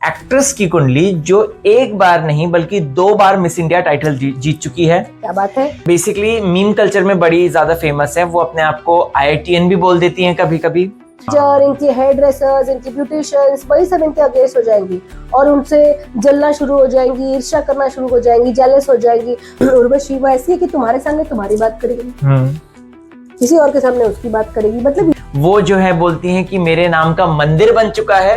Actress की कुंडली जो एक बार नहीं बल्कि 2 बार मिस इंडिया टाइटल जीत चुकी है। क्या बात है। बेसिकली मीम कल्चर में बड़ी ज्यादा फेमस है। वो अपने आप को IITN भी बोल देती हैं कभी कभी। इनकी हेयर ड्रेसर्स, इनकी ब्यूटिशियंस, वही सब इनके अगेंस्ट हो जाएंगी और उनसे जलना शुरू हो जाएंगी, ईर्ष्या करना शुरू हो जाएंगी, जेलस हो जाएंगी। उर्वशी वो ऐसी है कि तुम्हारे सामने तुम्हारी बात करेगी, किसी और के सामने उसकी बात करेगी। मतलब वो जो है बोलती हैं कि मेरे नाम का मंदिर बन चुका है।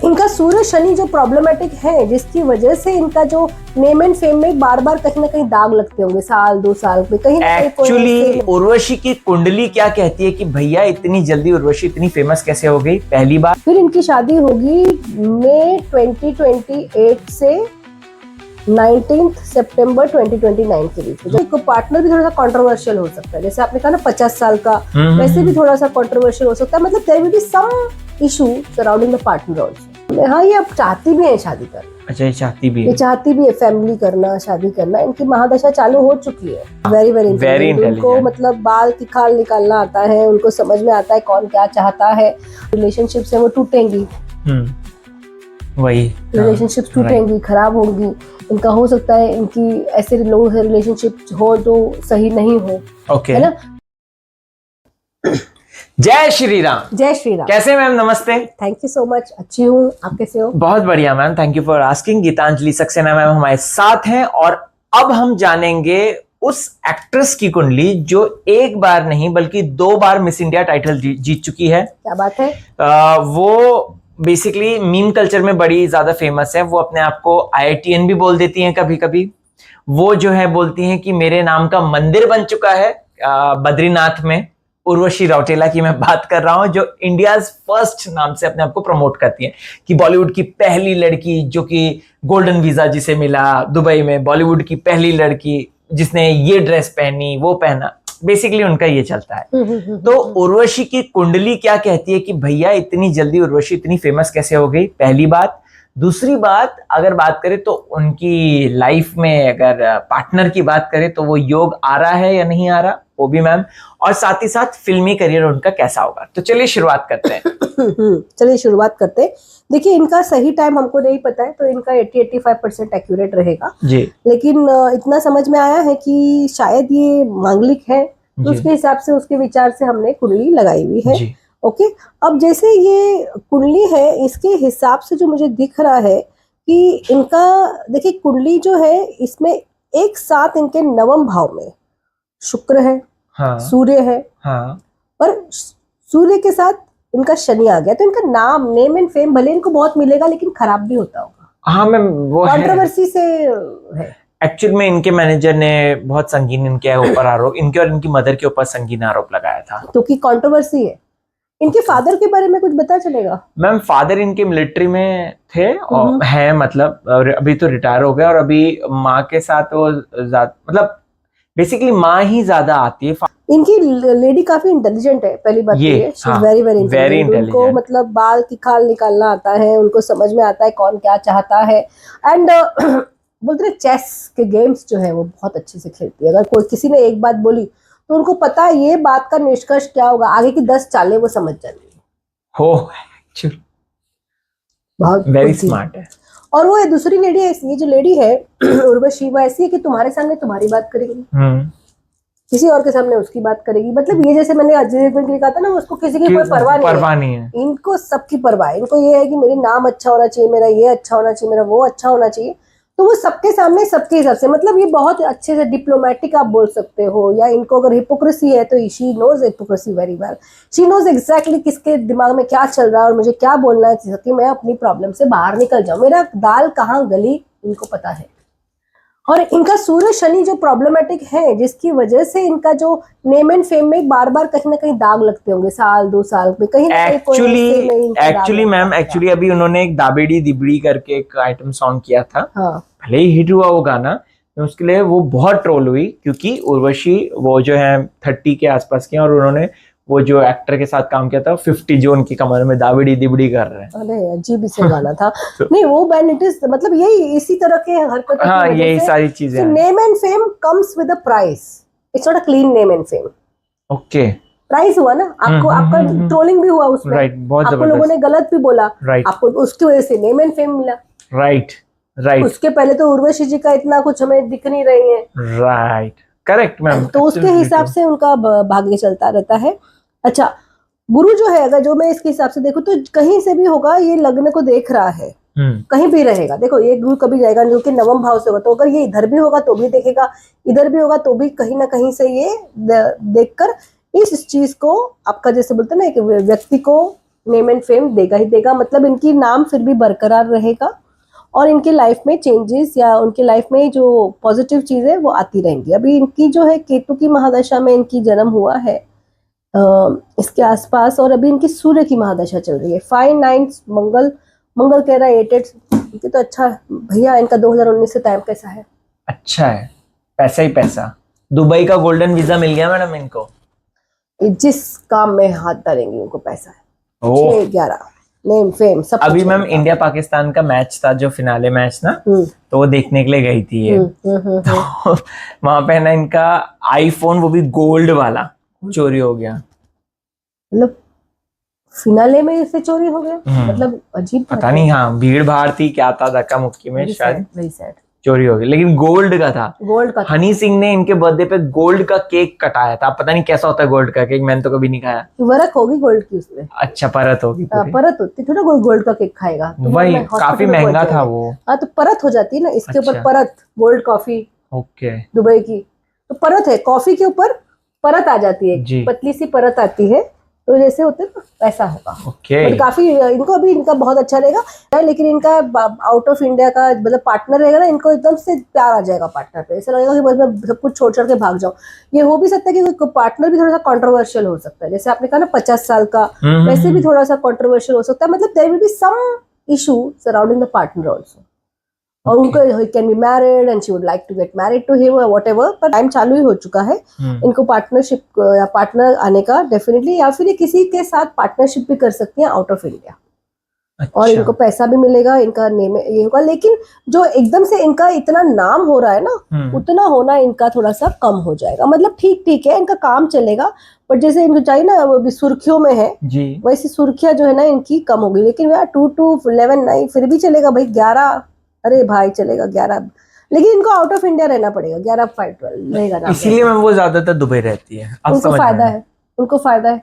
इनका सूर्य शनि जो प्रॉब्लमेटिक है, जिसकी वजह से इनका जो नेम एंड फेम में बार बार कहीं ना कहीं दाग लगते होंगे, साल 2 साल में कहीं ना कहीं। एक्चुअली उर्वशी की कुंडली क्या कहती है कि भैया इतनी जल्दी उर्वशी इतनी फेमस कैसे हो गई। पहली बार फिर इनकी शादी होगी मई 2028 से 19 सितंबर 2029 के बीच में। जो पार्टनर भी थोड़ा सा कंट्रोवर्शियल हो सकता है, जैसे आपने कहा ना 50 साल का, वैसे भी थोड़ा सा कंट्रोवर्शियल हो सकता है। मतलब there will be some issue surrounding the partner also. हाँ, ये अब चाहती भी है शादी करना। अच्छा, ये चाहती भी है फैमिली करना, शादी करना। इनकी महादशा चालू हो चुकी है। Very very intelligent. उनको मतलब बाल की खाल निकालना आता है, उनको समझ में आता है कौन क्या चाहता है। रिलेशनशिप से वो टूटेंगी, वही रिलेशनशिप टूटेंगी, खराब होंगी। इनका हो सकता है इनकी ऐसे लोगों से रिलेशनशिप हो जो सही नहीं हो। ओके, है ना। जय श्री राम। जय श्री राम। कैसे मैम? नमस्ते। Thank you so much. अच्छी हूँ, आप कैसे हो? बहुत बढ़िया ma'am, thank you for asking. Geetanjali Saxena ma'am हमारे साथ हैं और अब हम जानेंगे उस एक्ट्रेस की कुंडली जो एक बार नहीं बल्कि 2 बार मिस इंडिया टाइटल जीत चुकी है। क्या बात है। वो बेसिकली मीम कल्चर में बड़ी ज्यादा फेमस है। वो अपने आप को IITN भी बोल देती हैं कभी कभी। वो जो है बोलती हैं कि मेरे नाम का मंदिर बन चुका है बद्रीनाथ में। उर्वशी रौटेला की मैं बात कर रहा हूं, जो इंडियाज फर्स्ट नाम से अपने आप को प्रमोट करती है कि बॉलीवुड की पहली लड़की जो कि गोल्डन वीजा जिसे मिला दुबई में, बॉलीवुड की पहली लड़की जिसने ये ड्रेस पहनी, वो पहना। बेसिकली उनका ये चलता है। तो उर्वशी की कुंडली क्या कहती है कि भैया इतनी जल्दी उर्वशी इतनी फेमस कैसे हो गई। पहली बात। दूसरी बात, अगर बात करें तो उनकी लाइफ में अगर पार्टनर की बात करें तो वो योग आ रहा है या नहीं आ रहा, वो भी मैम। और साथ ही साथ फिल्मी करियर उनका कैसा होगा। तो चलिए शुरुआत करते हैं। देखिए, इनका सही टाइम हमको नहीं पता है, तो इनका 80-85% एक्यूरेट रहेगा जी। लेकिन इतना समझ में आया है कि शायद ये मांगलिक है, तो उसके हिसाब से, उसके विचार से हमने कुंडली लगाई हुई है। ओके। अब जैसे ये कुंडली है, इसके हिसाब से जो मुझे दिख रहा है कि इनका, देखिए कुंडली जो है इसमें एक साथ इनके नवम भाव में शुक्र है, हाँ, सूर्य है, हाँ, और सूर्य के साथ इनका शनि आ गया। तो इनका नेम एंड फेम भले इनको बहुत मिलेगा, लेकिन खराब भी होता होगा। हाँ मैम, वो कंट्रोवर्सी से है। एक्चुअल में इनके मैनेजर ने बहुत संगीन इनके ऊपर आरोप, इनके और इनकी मदर के ऊपर संगीन आरोप लगाया था, क्योंकि कंट्रोवर्सी है। इनके फादर के बारे में कुछ पता चलेगा? मैम, फादर इनके मिलिट्री में थे और हैं, मतलब अभी तो रिटायर हो गए। और अभी माँ के साथ वो मतलब बेसिकली माँ ही ज्यादा आती है। इनकी लेडी काफी इंटेलिजेंट है, पहली बात ये है। Very very intelligent. उनको मतलब बाल की खाल निकालना आता है, उनको समझ में आता है कौन क्या चाहता है। एंड बोलते हैं चेस के गेम्स जो है वो बहुत अच्छे से खेलती है। अगर कोई किसी ने एक बात बोली तो उनको पता है ये बात का निष्कर्ष क्या होगा, आगे की 10 चालें वो समझ जाती है। बहुत वेरी स्मार्ट है। और वो दूसरी लेडी है, ये जो लेडी है उर्वशी, वो ऐसी है कि तुम्हारे सामने तुम्हारी बात करेगी, किसी और के सामने उसकी बात करेगी। मतलब ये जैसे मैंने अजय देवगन के लिए कहा था ना, उसको किसी की कोई परवाह नहीं है। इनको सबकी परवाह है। इनको ये है कि मेरी नाम अच्छा होना चाहिए, मेरा ये अच्छा होना चाहिए, मेरा वो अच्छा होना चाहिए। तो वो सबके सामने सबके हिसाब से, मतलब ये बहुत अच्छे से डिप्लोमेटिक आप बोल सकते हो। या इनको अगर हिपोक्रेसी है तो she knows hypocrisy very well. She knows exactly किसके दिमाग में क्या चल रहा है और मुझे क्या बोलना है कि मैं अपनी प्रॉब्लम से बाहर निकल जाऊं, मेरा दाल कहाँ गली इनको पता है। और इनका सूर्य शनि जो प्रॉब्लमेटिक है, जिसकी वजह से इनका जो नेम एंड फेम में बार बार कहीं ना कहीं दाग लगते होंगे, साल 2 साल में कहीं ना कहीं। एक्चुअली मैम, अभी उन्होंने एक दाबेड़ी दिबड़ी करके एक आइटम सॉन्ग किया था। हाँ। भले ही हिट हुआ वो गाना, उसके लिए वो बहुत ट्रोल हुई क्योंकि उर्वशी वो जो है 30 के आसपास की, और उन्होंने वो जो एक्टर के साथ काम किया था 50 जो उनकी कमर में दाबेड़ी दिबड़ी कर रहे हैं। अरे अजीब से गाना था। नहीं, वो बैंड इट इज, मतलब यही इसी तरह के हरकतें। हाँ, यही सारी चीजें। Name and fame comes with a price, it's not a clean name and fame. Okay. Price हुआ ना आपको, आपका ट्रोलिंग भी हुआ उसमें, राइट, बहुत आपको लोगों ने गलत भी बोला, राइट, आपको उसकी वजह से नेम एंड फेम मिला। राइट, राइट, उसके पहले तो उर्वशी जी का इतना कुछ हमें दिख नहीं रही है। Right, correct ma'am. तो उसके हिसाब से उनका भाग्य चलता रहता है। अच्छा, गुरु जो है, अगर जो मैं इसके हिसाब से देखूं तो कहीं से भी होगा, ये लग्न को देख रहा है, कहीं भी रहेगा। देखो ये गुरु कभी जाएगा जो कि नवम भाव से होगा, तो अगर ये इधर भी होगा तो भी देखेगा, इधर भी होगा तो भी कहीं ना कहीं से ये देखकर इस चीज को, आपका जैसे बोलते हैं ना, एक व्यक्ति को नेम एंड फेम देगा ही देगा। मतलब इनकी नाम फिर भी बरकरार रहेगा और इनकी लाइफ में चेंजेस या उनकी लाइफ में जो पॉजिटिव चीजें वो आती रहेंगी। अभी इनकी जो है केतु की महादशा में इनकी जन्म हुआ है इसके आसपास, और अभी इनकी सूर्य की महादशा चल रही है। 5 9 मंगल कह रहा है 8 8, तो अच्छा भैया इनका 2019 से टाइम कैसा है? अच्छा है, पैसा ही पैसा। दुबई का गोल्डन वीजा मिल गया मैडम इनको, जिस काम में हाथ डालेंगे उनको पैसा है। 6 11 नेम फेम सब। अभी मैम इंडिया पाकिस्तान का मैच था, जो फिनाले मैच ना, तो वो देखने के लिए गई थी ये। तो वहां पे ना इनका आईफोन, वो भी गोल्ड वाला, चोरी हो गया। मतलब फिनाले में इसे चोरी हो गया, मतलब अजीब पता नहीं, हाँ भीड़ भाड़ थी क्या था, धक्का मुक्की में शायद चोरी हो गई, लेकिन गोल्ड का था। गोल्ड का। हनी सिंह ने इनके बर्थडे पे गोल्ड का केक कटाया था। पता नहीं कैसा होता है गोल्ड का केक, मैंने तो कभी नहीं खाया। वर्क होगी गोल्ड की उसमें। अच्छा, परत होगी पूरी। परत होती थोड़ा, कोई गोल्ड का केक खाएगा वही काफी महंगा था वो। हाँ तो परत हो जाती है ना इसके ऊपर। परत गोल्ड कॉफी ओके, दुबई की तो परत है, कॉफी के ऊपर परत आ जाती है, पतली सी परत आती है, तो जैसे होते ना वैसा होगा। ओके, काफी इनको अभी इनका बहुत अच्छा रहेगा, लेकिन इनका आउट ऑफ इंडिया का मतलब पार्टनर रहेगा ना, इनको एकदम से प्यार आ जाएगा पार्टनर पे। ऐसा लगेगा कि बस मैं सब कुछ छोड़ छोड़ के भाग जाऊं। ये हो भी सकता है कि पार्टनर भी थोड़ा सा कॉन्ट्रोवर्शियल हो सकता है, जैसे आपने कहा ना 50 साल का, वैसे भी थोड़ा सा कॉन्ट्रोवर्शियल हो सकता है। मतलब there will be some issue surrounding the partner also, और उनको ही can be married and she would like to get married to him, whatever. पर टाइम चालू ही हो चुका है इनको पार्टनरशिप या पार्टनर आने का डेफिनेटली, या फिर किसी के साथ पार्टनरशिप भी कर सकती हैं आउट ऑफ इंडिया। अच्छा। और इनको पैसा भी मिलेगा, इनका नेम ये होगा। लेकिन जो एकदम से इनका इतना नाम हो रहा है ना, उतना होना इनका थोड़ा सा कम हो जाएगा। मतलब ठीक ठीक है, इनका काम चलेगा, पर जैसे इनको चाहिए ना वो भी सुर्खियों में है जी, वैसी सुर्खियां जो है ना इनकी कम होगी। लेकिन यार 2 2 11 9 फिर भी चलेगा भाई। 11 अरे भाई चलेगा 11, लेकिन इनको आउट ऑफ इंडिया रहना पड़ेगा। 11 5 12 रहेगा ना, इसीलिए मैम वो ज्यादातर दुबई रहती है। उनको फायदा है, उनको फायदा है,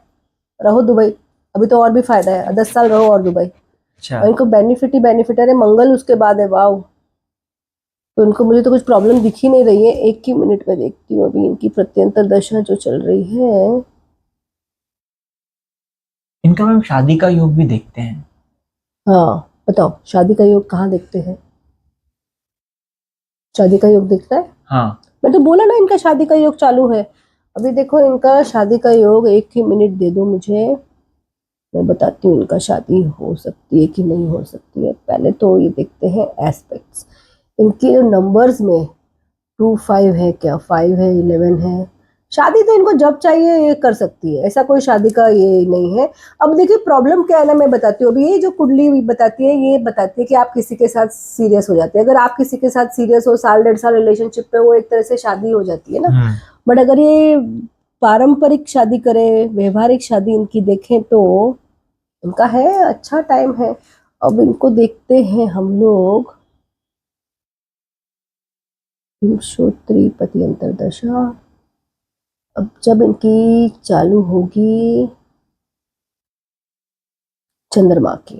रहो दुबई। अभी तो और भी फायदा है, 10 साल रहो और दुबई। अच्छा। और इनको बेनिफिट ही बेनिफिट है। मंगल उसके बाद है, वाव। तो इनको, मुझे तो कुछ प्रॉब्लम दिख ही नहीं रही है। एक ही मिनट में देखती हूँ अभी इनकी प्रत्यंतर दशा जो चल रही है। इनका मैम शादी का योग भी देखते हैं। हाँ बताओ, शादी का योग कहाँ देखते हैं? शादी का योग दिखता है? हाँ, मैं तो बोला ना इनका शादी का योग चालू है। अभी देखो इनका शादी का योग, एक ही मिनट दे दो मुझे, मैं बताती हूँ इनका शादी हो सकती है कि नहीं हो सकती है। पहले तो ये देखते हैं एस्पेक्ट्स इनके नंबर्स में। 2 5 है क्या? 5 है, 11 है। शादी तो इनको जब चाहिए ये कर सकती है, ऐसा कोई शादी का ये नहीं है। अब देखिए प्रॉब्लम क्या है ना, मैं बताती हूँ। अभी ये जो कुंडली बताती है, ये बताती है कि आप किसी के साथ सीरियस हो जाते हैं। अगर आप किसी के साथ सीरियस हो, 1.5 साल रिलेशनशिप पे, वो एक तरह से शादी हो जाती है ना। बट अगर ये पारंपरिक शादी करे, व्यवहारिक शादी इनकी देखें, तो इनका है अच्छा टाइम है। अब इनको देखते हैं हम लोग, श्रोत्री पति अंतरदशा। अब जब इनकी चालू होगी चंद्रमा की,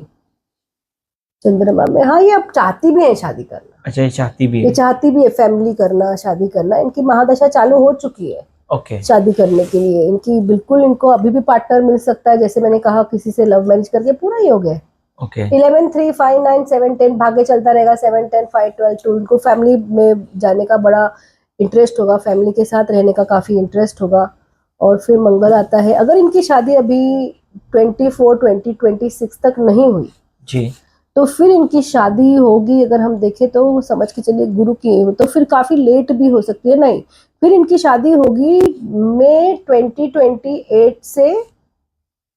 चंद्रमा में, हाँ ये अब चाहती भी है शादी करना। अच्छा, ये चाहती भी है, ये चाहती भी है फैमिली करना, शादी करना। इनकी महादशा चालू हो चुकी है। ओके। शादी करने के लिए इनकी बिल्कुल, इनको अभी भी पार्टनर मिल सकता है। जैसे मैंने कहा, किसी से लव मैरिज करके पूरा ही हो गया। ओके। 11 3 5 9 7 10 भाग्य चलता रहेगा। 7 10 5 12 2 इनको फैमिली में जाने का बड़ा इंटरेस्ट होगा, फैमिली के साथ रहने का काफी इंटरेस्ट होगा। और फिर मंगल आता है। अगर इनकी शादी अभी 24 20 26 तक नहीं हुई जी, तो फिर इनकी शादी होगी, अगर हम देखें तो समझ के चलिए गुरु की, तो फिर काफी लेट भी हो सकती है। नहीं, फिर इनकी शादी होगी मई 2028 से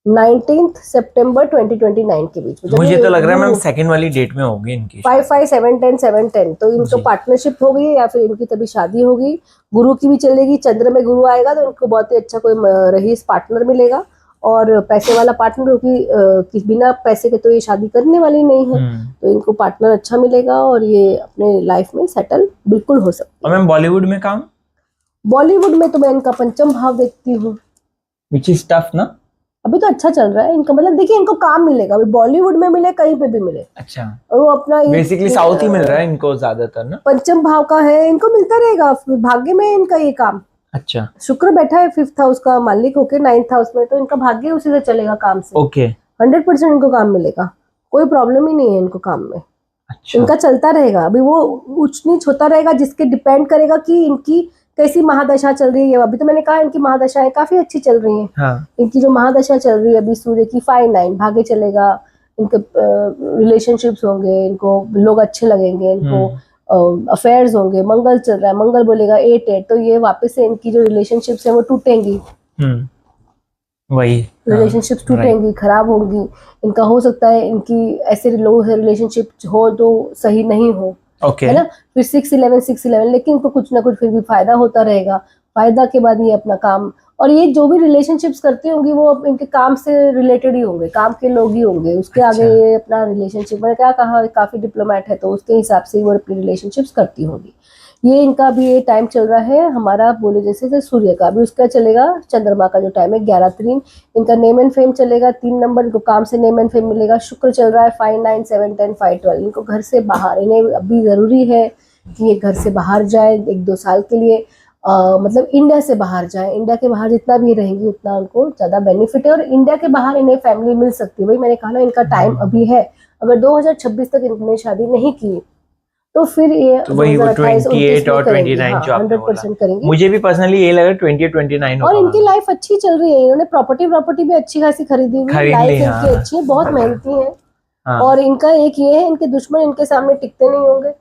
19 सितंबर 2029 के बीच में। मुझे तो लग रहा है मैम सेकंड वाली डेट में होगी इनकी 5, 7, 10, 7, 10 तो इनको पार्टनरशिप होगी या फिर इनकी तभी शादी होगी। गुरु की भी चलेगी, चंद्र में गुरु आएगा तो उनको बहुत ही अच्छा कोई रईस पार्टनर मिलेगा और पैसे वाला पार्टनर, क्योंकि बिना पैसे के तो ये शादी करने वाली नहीं है। तो इनको पार्टनर अच्छा मिलेगा और ये अपने लाइफ में सेटल बिल्कुल हो सकती है। मैम बॉलीवुड में काम? बॉलीवुड में तो मैं इनका पंचम भाव देखती हूँ, विच इज टफ ना। अभी तो अच्छा चल रहा है इनका, मतलब देखिए इनको काम मिलेगा, अभी बॉलीवुड में मिले कहीं पे भी मिले। अच्छा, और वो अपना बेसिकली साउथ ही मिल रहा है इनको ज्यादातर ना। पंचम भाव का है, इनको मिलता रहेगा भाग्य में इनका ये काम। अच्छा, शुक्र बैठा है 5th हाउस का मालिक होके 9th हाउस में, तो इनका भाग्य उसी से चलेगा काम से। ओके, 100% इनको काम मिलेगा, कोई प्रॉब्लम ही नहीं है इनको काम में। अच्छा, इनका चलता रहेगा, अभी वो ऊंच नीच होता रहेगा, जिसके डिपेंड करेगा कि इनकी कैसी महादशा चल रही है। अभी तो मैंने कहा इनकी महादशाएं काफी अच्छी चल रही हैं। हाँ। इनकी जो महादशा चल रही है अभी सूर्य की 5-9 भाग्य चलेगा, इनके रिलेशनशिप्स होंगे, इनको लोग अच्छे लगेंगे, इनको अफेयर्स होंगे, मंगल चल रहा है, मंगल बोलेगा 8-8 तो ये वापस से इनकी जो रिलेशनशिप्स है वो टूटेंगी। वही रिलेशनशिप्स टूटेंगी, खराब होंगी। इनका हो सकता है इनकी ऐसे लो रिलेशनशिप हो तो सही नहीं हो, है ना। फिर 6-11 लेकिन इनको कुछ ना कुछ फिर भी फायदा होता रहेगा। फायदा के बाद ये अपना काम, और ये जो भी रिलेशनशिप्स करती होंगी वो इनके काम से रिलेटेड ही होंगे, काम के लोग ही होंगे। उसके आगे ये अपना रिलेशनशिप, मैंने क्या कहा काफी डिप्लोमेट है तो उसके हिसाब से वो अपनी रिलेशनशिप्स करती होंगी। ये इनका भी ये टाइम चल रहा है हमारा बोले जैसे सूर्य का, अभी उसका चलेगा चंद्रमा का जो टाइम है 11-3, इनका नेम एंड फेम चलेगा 3 नंबर, इनको काम से नेम एंड फेम मिलेगा। शुक्र चल रहा है 5, 9, 7, 10, 5, 12, इनको घर से बाहर, इन्हें अभी जरूरी है कि ये घर से बाहर जाए 1-2 साल के लिए, मतलब इंडिया से बाहर जाए। इंडिया के बाहर जितना भी रहेंगी उतना उनको ज्यादा बेनिफिट है, और इंडिया के बाहर इन्हें फैमिली मिल सकती है। वही मैंने कहा ना इनका टाइम अभी है, अगर 2026 तक इन्होंने शादी नहीं की तो फिर ये तो वही 28 और 29 जो आपने बोला, करेंगे। मुझे भी पर्सनली ये लगा 20 और 29 और इनकी लाइफ अच्छी चल रही है, इन्होंने प्रॉपर्टी भी अच्छी खासी खरीदी हुई है, लाइफ इनकी अच्छी है, बहुत मेहनती है। और इनका एक ये है, इनके दुश्मन इनके सामने टिकते नहीं होंगे,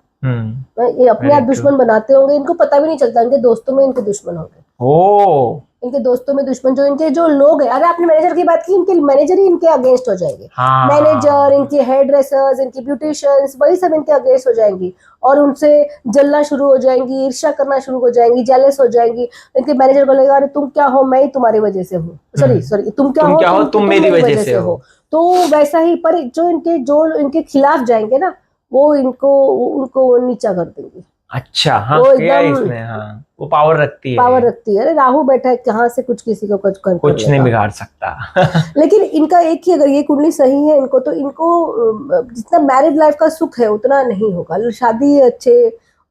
ये अपने आप दुश्मन बनाते होंगे, इनको पता भी नहीं चलता इनके दोस्तों में इनके दुश्मन होंगे। इनके दोस्तों में दुश्मन, जो इनके जो लोग हैं, अरे आपने मैनेजर की बात की, इनके मैनेजर ही इनके अगेंस्ट हो जाएंगे। मैनेजर, इनके हेयर ड्रेसर्स, इनकी ब्यूटिशियंस, वही सब इनके अगेंस्ट हो जाएंगी और उनसे जलना शुरू हो जाएंगी, ईर्ष्या करना शुरू हो जाएंगी, जेलस हो जाएंगी। इनके मैनेजर बोलेगा अरे तुम क्या हो, मैं ही तुम्हारी वजह से हूँ, सॉरी तुम क्या हो, तुम मेरी वजह से हो। तो वैसा ही, पर जो इनके खिलाफ जाएंगे ना वो उनको नीचा कर देंगे। अच्छा, हाँ, वो इसमें हाँ, वो पावर रखती है। अरे राहु बैठा है, कहाँ से किसी को कुछ नहीं बिगाड़ सकता। लेकिन इनका एक ही, अगर ये कुंडली सही है इनको, तो इनको जितना मैरिड लाइफ का सुख है उतना नहीं होगा। शादी अच्छे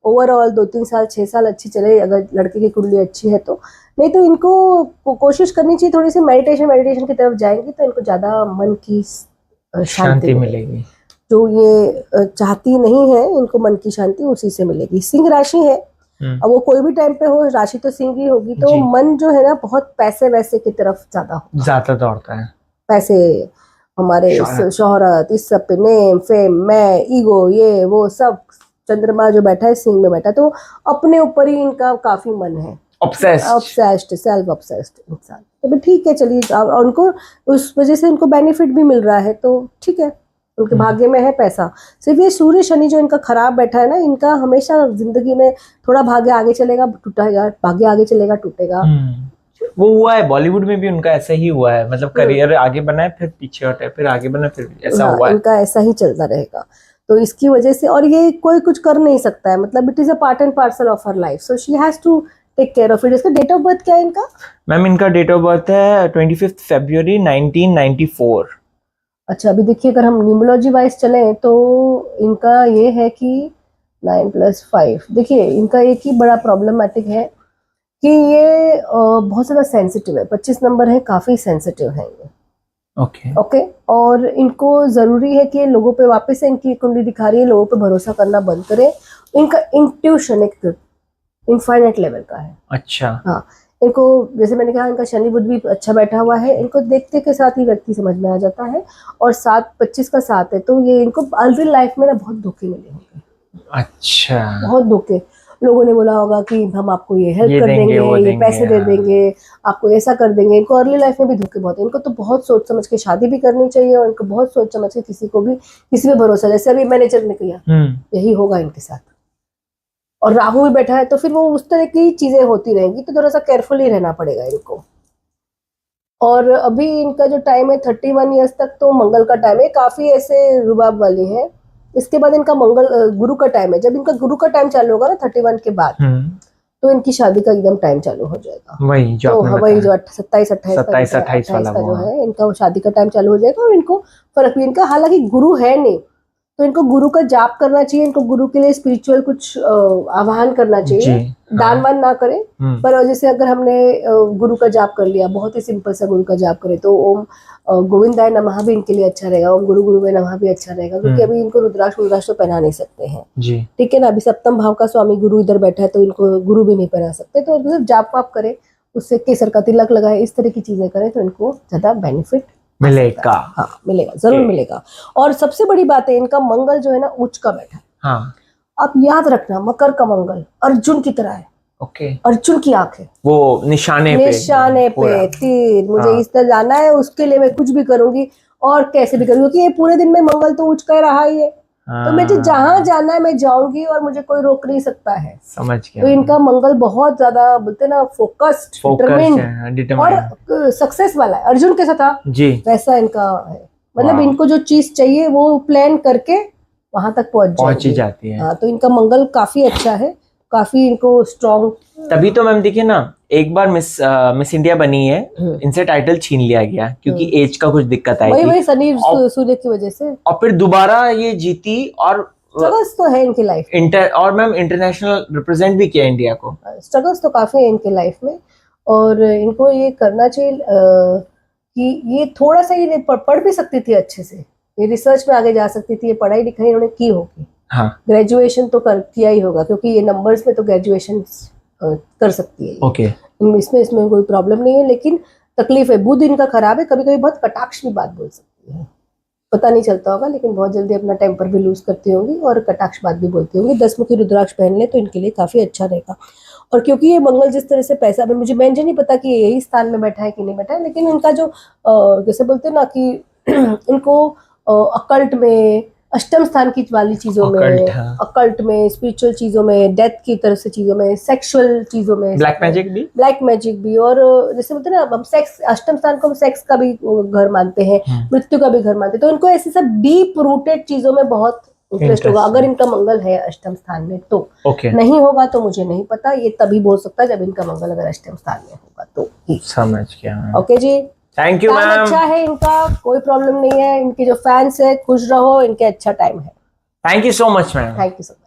ओवरऑल 2-3 साल 6 साल अच्छी चले, अगर लड़के की कुंडली अच्छी है तो। नहीं तो इनको कोशिश करनी चाहिए थोड़ी सी मेडिटेशन की तरफ जाएंगे तो इनको ज्यादा मन की शांति मिलेगी। जो ये चाहती नहीं है, इनको मन की शांति उसी से मिलेगी। सिंह राशि है, अब वो कोई भी टाइम पे हो, राशि तो सिंह ही होगी, तो मन जो है ना बहुत पैसे वैसे की तरफ ज्यादा दौड़ता है। पैसे, हमारे शोहरत, इस सब पे, नेम फेम, मैं, ईगो, ये वो सब। चंद्रमा जो बैठा है सिंह में बैठा, तो अपने ऊपर ही इनका काफी मन है, ऑब्सेस्ड, सेल्फ ऑब्सेस्ड इंसान। तो ठीक है, चलिए, और उनको उस वजह से इनको बेनिफिट भी मिल रहा है तो ठीक है, उनके भाग्य में है पैसा। सिर्फ ये सूर्य शनि जो इनका खराब बैठा है ना, इनका हमेशा जिंदगी में थोड़ा भाग्य आगे चलेगा टूटेगा, भाग्य आगे चलेगा टूटेगा। वो हुआ है बॉलीवुड में भी, उनका ऐसा ही हुआ है, मतलब करियर आगे बढ़ा है फिर पीछे हटे, फिर आगे बढ़ा फिर ऐसा हुआ है, इनका ऐसा ही चलता रहेगा। तो इसकी वजह से, और ये कोई कुछ कर नहीं सकता है, मतलब it is a part and parcel of her life, so she has to take care of it. इसका डेट ऑफ बर्थ क्या है इनका? मैम इनका डेट ऑफ बर्थ है 25 फरवरी 1994। अच्छा, अभी देखिए अगर हम न्यूमरोलॉजी वाइज चलें तो इनका ये है कि 9 + 5, देखिए इनका एक ही बड़ा प्रॉब्लमेटिक है कि ये बहुत ज़्यादा सेंसिटिव है। 25 नंबर है, काफ़ी सेंसिटिव है ये। ओके, और इनको ज़रूरी है कि लोगों पे, वापस से इनकी कुंडली दिखा रही है, लोगों पे भरोसा करना बंद करें। इनका इंट्यूशन एक इनफाइनाइट लेवल का है। अच्छा, हाँ, इनको जैसे मैंने कहा इनका शनि बुध भी अच्छा बैठा हुआ है, इनको देखते के साथ ही व्यक्ति समझ में आ जाता है, और 7-25 का 7 है, तो ये इनको अलविल लाइफ में ना बहुत धोखे मिले होंगे। अच्छा, बहुत धोखे, लोगों ने बोला होगा कि हम आपको ये हेल्प ये कर देंगे, वो देंगे, ये देंगे, पैसे दे हाँ। देंगे, आपको ऐसा कर देंगे। इनको अर्ली लाइफ में भी धोखे बहुत है। इनको तो बहुत सोच समझ के शादी भी करनी चाहिए और इनको बहुत सोच समझ के किसी को भी किसी पे भरोसा, जैसे अभी मैनेजर ने किया, यही होगा इनके साथ। और राहु भी बैठा है तो फिर वो उस तरह की चीजें होती रहेंगी, तो थोड़ा सा केयरफुल ही रहना पड़ेगा इनको। और अभी इनका जो टाइम है 31 ईयर्स तक तो मंगल का टाइम है, काफी ऐसे रुबाब वाली है। इसके बाद इनका मंगल गुरु का टाइम है। जब इनका गुरु का टाइम चालू होगा ना 31 के बाद, तो इनकी शादी का एकदम टाइम चालू हो जाएगा। वही जो तो आपने वही जो बताया। 27-28 वाला का जो वो, है इनका वो शादी का टाइम चालू हो जाएगा। और इनको फर्क भी, इनका हालांकि गुरु है नहीं तो इनको गुरु का जाप करना चाहिए। इनको गुरु के लिए स्पिरिचुअल कुछ आह्वान करना चाहिए। दान वान ना करें, पर जैसे अगर हमने गुरु का जाप कर लिया, बहुत ही सिंपल सा गुरु का जाप करें, तो ओम गोविंदाय नमः भी इनके लिए अच्छा रहेगा, ओम गुरु गुरुवे नमः भी अच्छा रहेगा। क्योंकि अभी इनको रुद्राक्ष तो पहना नहीं सकते हैं, ठीक है ना। अभी सप्तम भाव का स्वामी गुरु इधर बैठा है तो इनको गुरु भी नहीं पहना सकते। तो सिर्फ जाप वाप करें, उससे केसर का तिलक लगाए, इस तरह की चीजें करें तो इनको ज्यादा बेनिफिट मिलेगा। हाँ मिलेगा, जरूर मिलेगा। और सबसे बड़ी बात है, इनका मंगल जो है ना उच्च का बैठा है। हाँ। आप याद रखना, मकर का मंगल अर्जुन की तरह है। ओके। अर्जुन की आंख है, वो निशाने पे तीर, मुझे इस तरह जाना है, उसके लिए मैं कुछ भी करूंगी और कैसे भी करूंगी, क्योंकि ये पूरे दिन में मंगल तो उच्च का रहा ही है। तो मुझे जहां जाना है मैं जाऊंगी और मुझे कोई रोक नहीं सकता है। समझ गया। तो इनका मंगल बहुत ज्यादा, बोलते ना, फोकस्ड, डिटरमिन्ड और सक्सेस वाला है। अर्जुन कैसा था जी, वैसा इनका है। मतलब इनको जो चीज चाहिए वो प्लान करके वहां तक पहुंच जाती है। हाँ, तो इनका मंगल काफी अच्छा है, काफी इनको स्ट्रॉन्ग। तभी तो मैम देखिए ना, एक बार मिस इंडिया बनी है, इनसे टाइटल छीन लिया गया क्योंकि एज का कुछ दिक्कत आई थी। वही शनि सूर्य की वजह से। और फिर दोबारा ये जीती और स्ट्रगल्स तो है इनकी लाइफ और मैम इंटरनेशनल रिप्रेजेंट भी किया इंडिया को। स्ट्रगल्स तो काफी है इनके लाइफ में। और इनको ये करना चाहिए कि ये थोड़ा सा ये पढ़ भी सकती थी अच्छे से, ये रिसर्च में आगे जा सकती थी, ये पढ़ाई लिखाई इन्होंने की होगी। हाँ, ग्रेजुएशन तो किया ही होगा, क्योंकि ये नंबर्स में तो ग्रेजुएशन कर सकती है। ओके, इसमें कोई प्रॉब्लम नहीं है। लेकिन तकलीफ है, बुध इनका खराब है, कभी कभी बहुत कटाक्ष भी बात बोल सकती है, पता नहीं चलता होगा, लेकिन बहुत जल्दी अपना टेम्पर भी लूज करती होंगी और कटाक्ष बात भी बोलती होंगी। 10 मुखी रुद्राक्ष पहन ले तो इनके लिए काफी अच्छा रहेगा। और क्योंकि ये मंगल जिस तरह से पैसा, अभी मुझे नहीं पता कि यही स्थान में बैठा है कि नहीं बैठा है, लेकिन इनका जो जैसे बोलते हैं ना कि इनको अकल्ट में, अष्टम स्थान की वाली चीजों में, अकल्ट में, स्पिरिचुअल चीजों में, डेथ की तरह से चीजों में, सेक्सुअल चीजों में, ब्लैक मैजिक भी। और जैसे बोलते हैं ना, हम सेक्स, अष्टम स्थान को हम सेक्स का भी घर मानते हैं, मृत्यु का भी घर मानते हैं। तो इनको ऐसी सब डीप रूटेड चीजों में बहुत इंटरेस्ट होगा अगर इनका मंगल है अष्टम स्थान में तो। नहीं होगा तो मुझे नहीं पता, ये तभी बोल सकता है जब इनका मंगल अगर अष्टम स्थान में होगा तो। समझ गया। ओके जी, थैंक यू मैम। अच्छा है इनका, कोई प्रॉब्लम नहीं है। इनके जो फैंस है खुश रहो, इनके अच्छा टाइम है। Thank you so much ma'am. Thank you so much.